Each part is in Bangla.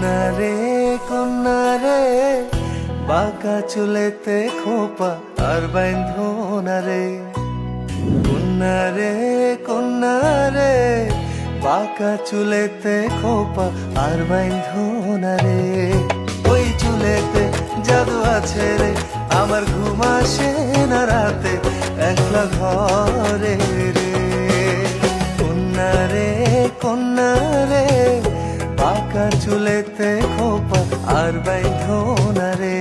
কন্যা রে বাঁকা চুলেতে খোপা আর বাইন্ধনা রে। কন্যা রে বাঁকা চুলেতে খোপা আর বাইন্ধনা রে। ওই চুলেতে জাদু আছে রে, আমার ঘুম আসে না রাতে একলা ঘরে রে। কন্যা রে বাঁকা চুলেতে খোপা আর বাইন্ধনা রে।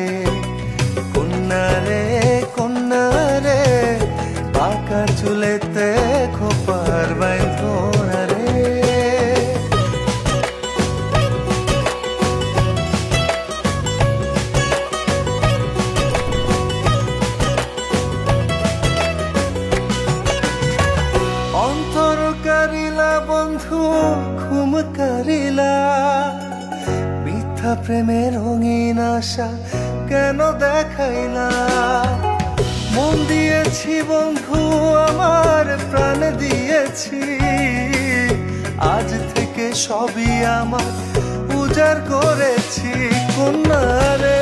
কন্যা রে বাঁকা চুলেতে খোপা আর বাইন্ধনা রে। অন্তর কারিলা বন্ধু ঘুম কারিলা, মিথ্যা প্রেমের রঙিন আশা কেন দেখাইলা। মন দিয়েছি বন্ধু আমার প্রাণ দিয়েছি, আজ থেকে সবই আমার উজাড় করেছি। কন্যা রে